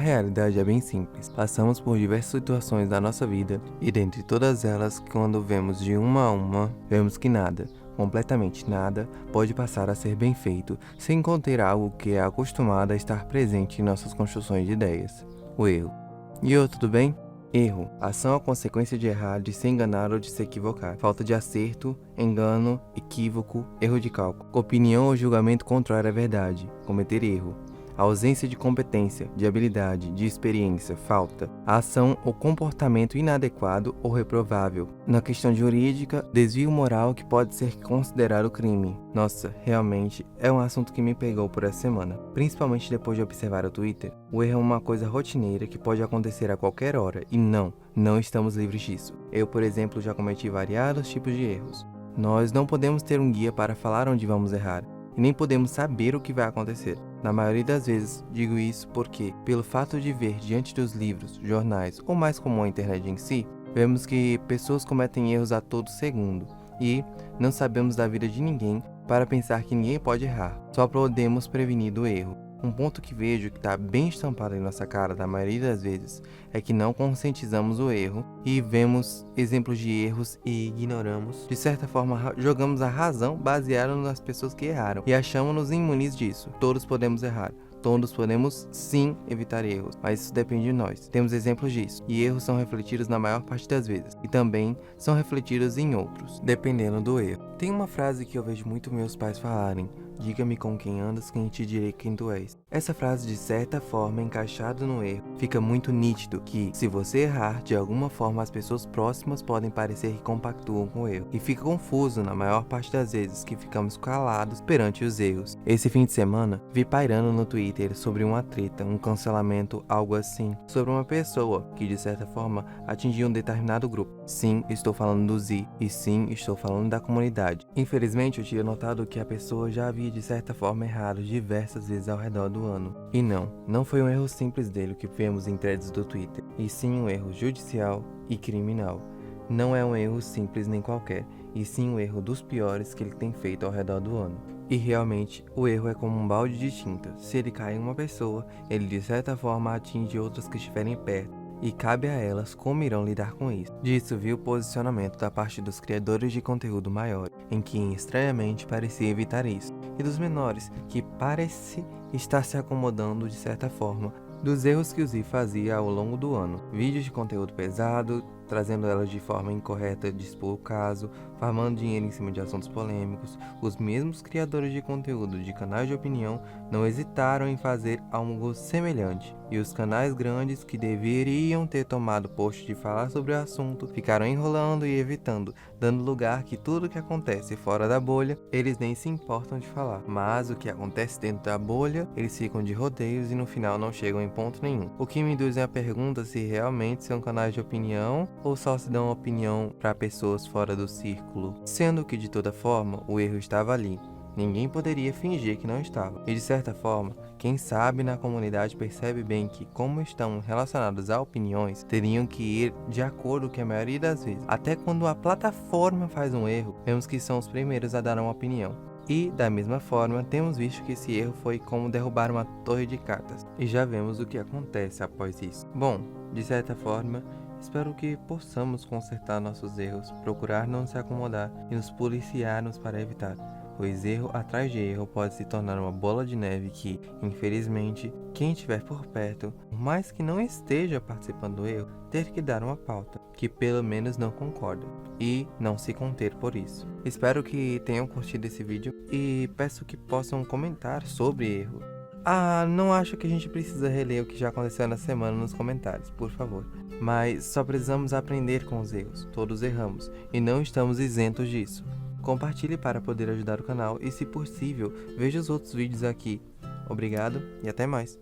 realidade é bem simples. Passamos por diversas situações da nossa vida e dentre todas elas, quando vemos de uma a uma, vemos que nada, completamente nada, pode passar a ser bem feito sem conter algo que é acostumado a estar presente em nossas construções de ideias: o erro. E eu, tudo bem? Erro, ação ou consequência de errar, de se enganar ou de se equivocar. Falta de acerto, engano, equívoco, erro de cálculo. Opinião ou julgamento contrário à verdade. Cometer erro. A ausência de competência, de habilidade, de experiência, falta. A ação ou comportamento inadequado ou reprovável. Na questão jurídica, desvio moral que pode ser considerado crime. Nossa, realmente é um assunto que me pegou por essa semana. Principalmente depois de observar o Twitter. O erro é uma coisa rotineira que pode acontecer a qualquer hora e não estamos livres disso. Eu, por exemplo, já cometi variados tipos de erros. Nós não podemos ter um guia para falar onde vamos errar. E nem podemos saber o que vai acontecer. Na maioria das vezes, digo isso porque, pelo fato de ver diante dos livros, jornais ou mais comum a internet em si, vemos que pessoas cometem erros a todo segundo e não sabemos da vida de ninguém para pensar que ninguém pode errar. Só podemos prevenir do erro. Um ponto que vejo que está bem estampado em nossa cara na maioria das vezes é que não conscientizamos o erro e vemos exemplos de erros e ignoramos. De certa forma, jogamos a razão baseada nas pessoas que erraram e achamos-nos imunes disso. Todos podemos errar. Todos podemos sim evitar erros, mas isso depende de nós. Temos exemplos disso, e erros são refletidos na maior parte das vezes, e também são refletidos em outros, dependendo do erro. Tem uma frase que eu vejo muito meus pais falarem: diga-me com quem andas, quem te direi quem tu és. Essa frase, de certa forma, encaixada no erro, fica muito nítido que, se você errar, de alguma forma as pessoas próximas podem parecer que compactuam com o erro. E fica confuso na maior parte das vezes que ficamos calados perante os erros. Esse fim de semana, vi pairando no Twitter sobre uma treta, um cancelamento, algo assim, sobre uma pessoa que, de certa forma, atingiu um determinado grupo. Sim, estou falando do Z, e sim, estou falando da comunidade. Infelizmente, eu tinha notado que a pessoa já havia de certa forma errado diversas vezes ao redor do ano. E não foi um erro simples dele o que vemos em threads do Twitter, e sim um erro judicial e criminal. Não é um erro simples nem qualquer, e sim um erro dos piores que ele tem feito ao redor do ano. E realmente, o erro é como um balde de tinta. Se ele cai em uma pessoa, ele de certa forma atinge outras que estiverem perto, e cabe a elas como irão lidar com isso. Disso vi o posicionamento da parte dos criadores de conteúdo maior, em que estranhamente parecia evitar isso, e dos menores, que parece estar se acomodando de certa forma dos erros que o Z fazia ao longo do ano. Vídeos de conteúdo pesado, trazendo elas de forma incorreta de expor o caso, farmando dinheiro em cima de assuntos polêmicos. Os mesmos criadores de conteúdo de canais de opinião não hesitaram em fazer algo semelhante, e os canais grandes que deveriam ter tomado posto de falar sobre o assunto ficaram enrolando e evitando, dando lugar que tudo que acontece fora da bolha eles nem se importam de falar, mas o que acontece dentro da bolha eles ficam de rodeios e no final não chegam em ponto nenhum. O que me induz a pergunta se realmente são canais de opinião ou só se dão opinião para pessoas fora do círculo, sendo que de toda forma o erro estava ali. Ninguém poderia fingir que não estava. E de certa forma, quem sabe na comunidade percebe bem que, como estão relacionados a opiniões, teriam que ir de acordo com a maioria das vezes. Até quando a plataforma faz um erro, vemos que são os primeiros a dar uma opinião. E, da mesma forma, temos visto que esse erro foi como derrubar uma torre de cartas. E já vemos o que acontece após isso. Bom, de certa forma, espero que possamos consertar nossos erros, procurar não se acomodar e nos policiarmos para evitar, pois erro atrás de erro pode se tornar uma bola de neve que, infelizmente, quem estiver por perto, por mais que não esteja participando do erro, ter que dar uma pauta, que pelo menos não concorda, e não se conter por isso. Espero que tenham curtido esse vídeo e peço que possam comentar sobre erro. Não acho que a gente precisa reler o que já aconteceu na semana nos comentários, por favor. Mas só precisamos aprender com os erros. Todos erramos e não estamos isentos disso. Compartilhe para poder ajudar o canal e, se possível, veja os outros vídeos aqui. Obrigado e até mais.